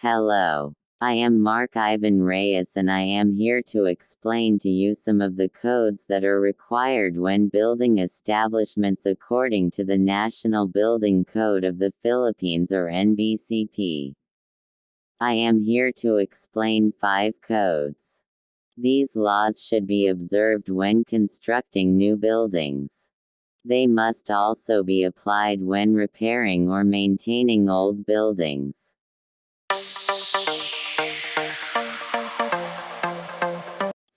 Hello. I am Mark Ivan Reyes and I am here to explain to you some of the codes that are required when building establishments according to the National Building Code of the Philippines or Nbcp. I am here to explain 5 codes. These laws should be observed when constructing new buildings. They must also be applied when repairing or maintaining old buildings.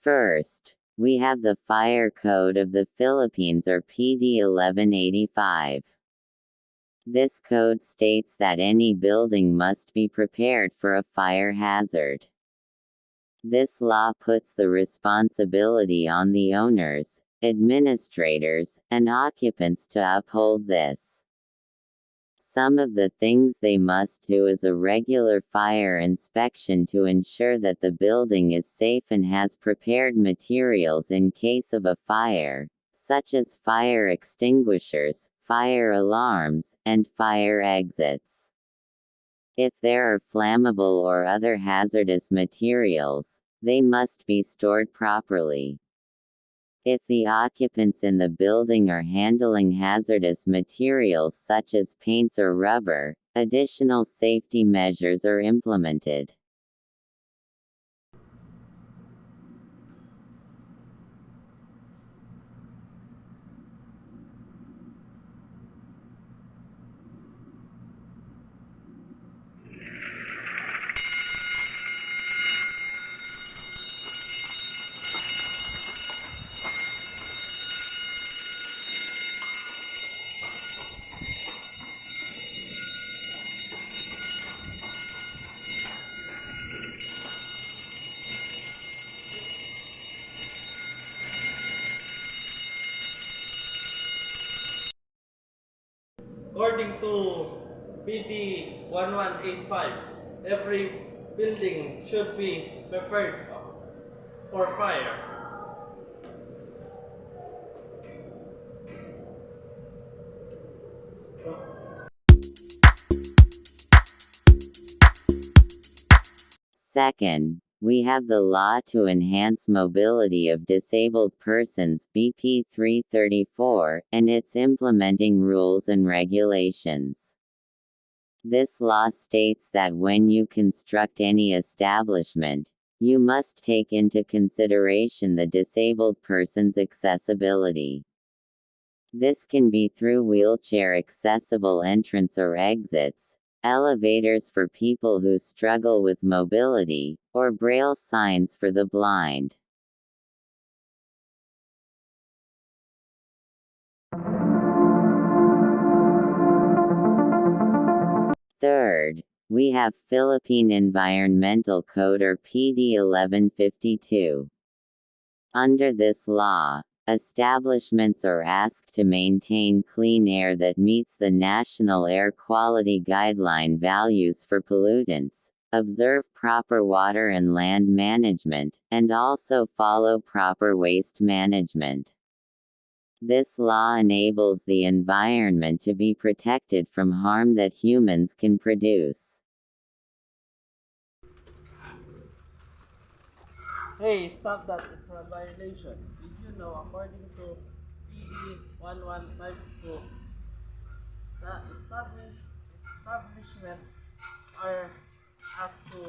First, we have the Fire Code of the Philippines or PD 1185. This code states that any building must be prepared for a fire hazard. This law puts the responsibility on the owners, administrators, and occupants to uphold this. Some of the things they must do is a regular fire inspection to ensure that the building is safe and has prepared materials in case of a fire, such as fire extinguishers, fire alarms, and fire exits. If there are flammable or other hazardous materials, they must be stored properly. If the occupants in the building are handling hazardous materials such as paints or rubber, additional safety measures are implemented. According to PD 1185, every building should be prepared for fire. Second, we have the Law to Enhance Mobility of Disabled Persons BP 334, and its implementing rules and regulations. This law states that when you construct any establishment, you must take into consideration the disabled person's accessibility. This can be through wheelchair accessible entrance or exits, elevators for people who struggle with mobility, or braille signs for the blind. Third, we have Philippine Environmental Code or PD 1152. Under this law, establishments are asked to maintain clean air that meets the National Air Quality Guideline values for pollutants, observe proper water and land management, and also follow proper waste management. This law enables the environment to be protected from harm that humans can produce. Hey, stop that. It's a violation. Did you know, according to PD 1152, the establishment are asked to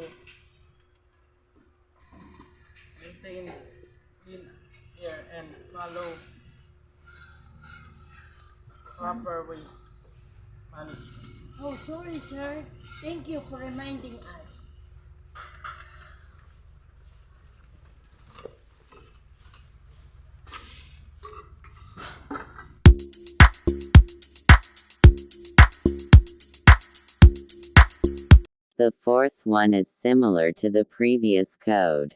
maintain clean air and follow proper waste management. Oh, sorry, sir. Thank you for reminding us. The fourth one is similar to the previous code.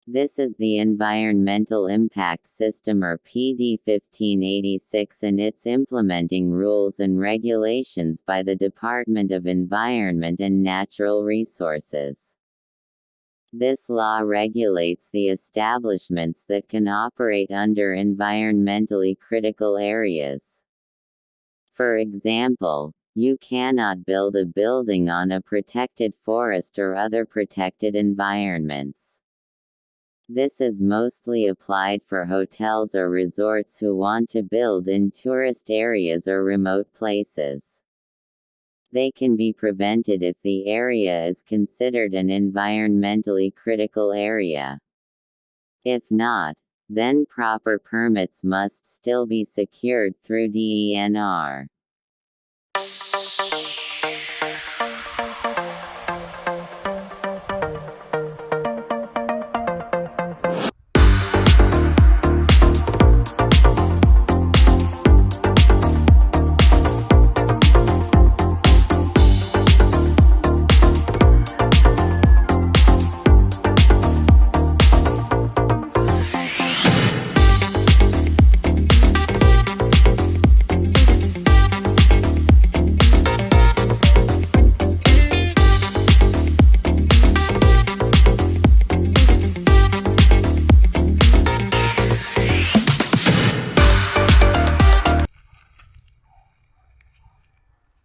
This is the Environmental Impact System or PD 1586 and its implementing rules and regulations by the Department of Environment and Natural Resources. This law regulates the establishments that can operate under environmentally critical areas. For example, You cannot build a building on a protected forest or other protected environments. This is mostly applied for hotels or resorts who want to build in tourist areas or remote places. They can be prevented if the area is considered an environmentally critical area. If not, then proper permits must still be secured through DENR.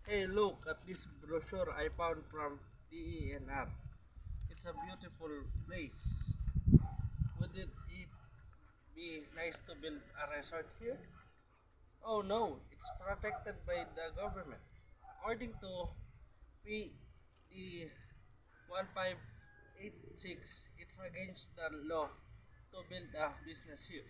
Hey, look at this brochure I found from DENR. It's a beautiful place. Wouldn't it be nice to build a resort here? Oh no, it's protected by the government. According to PD 1586, it's against the law to build a business here.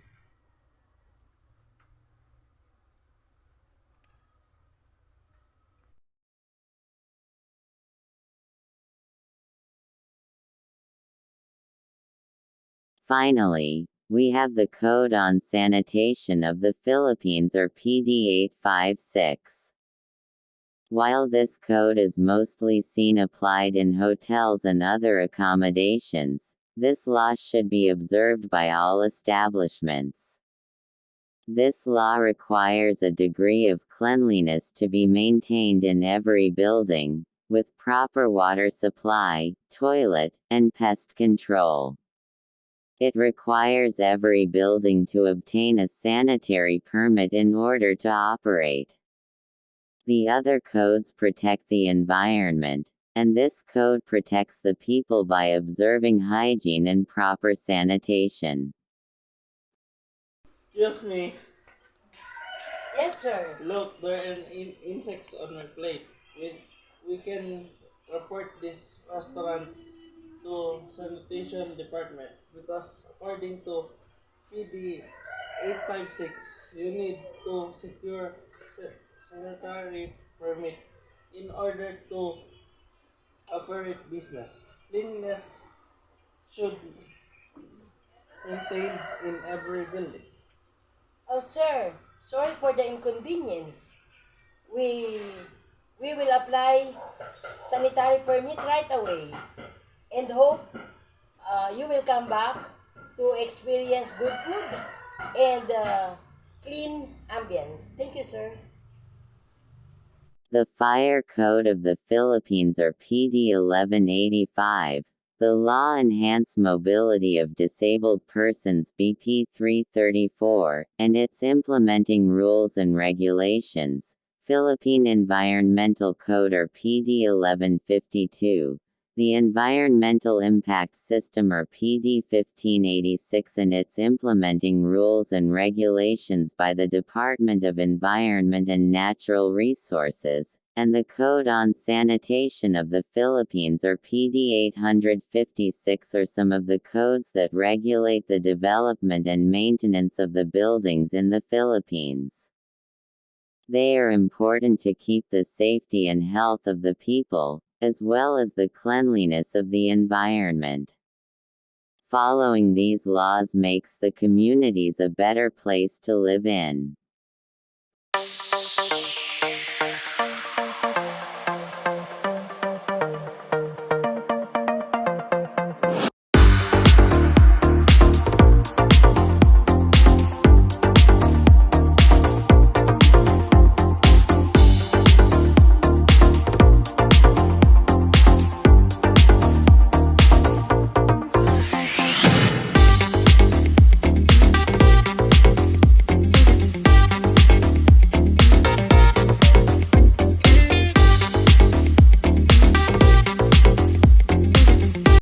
Finally, we have the Code on Sanitation of the Philippines or PD 856. While this code is mostly seen applied in hotels and other accommodations, this law should be observed by all establishments. This law requires a degree of cleanliness to be maintained in every building, with proper water supply, toilet, and pest control. It requires every building to obtain a sanitary permit in order to operate. The other codes protect the environment, and this code protects the people by observing hygiene and proper sanitation. Excuse me. Yes, sir. Look, there are insects on my plate. We can report this restaurant to sanitation department because according to PD 856, you need to secure sanitary permit in order to operate business. Cleanliness should maintained in every building. Oh, sir. Sorry for the inconvenience. We we will apply sanitary permit right away and hope you will come back to experience good food and clean ambience. Thank you, sir. The Fire Code of the Philippines or PD 1185, the Law Enhance Mobility of Disabled Persons BP 334, and its implementing rules and regulations, Philippine Environmental Code or PD 1152, the Environmental Impact System or PD 1586 and its implementing rules and regulations by the Department of Environment and Natural Resources, and the Code on Sanitation of the Philippines or PD 856 are some of the codes that regulate the development and maintenance of the buildings in the Philippines. They are important to keep the safety and health of the people, as well as the cleanliness of the environment. Following these laws makes the communities a better place to live in.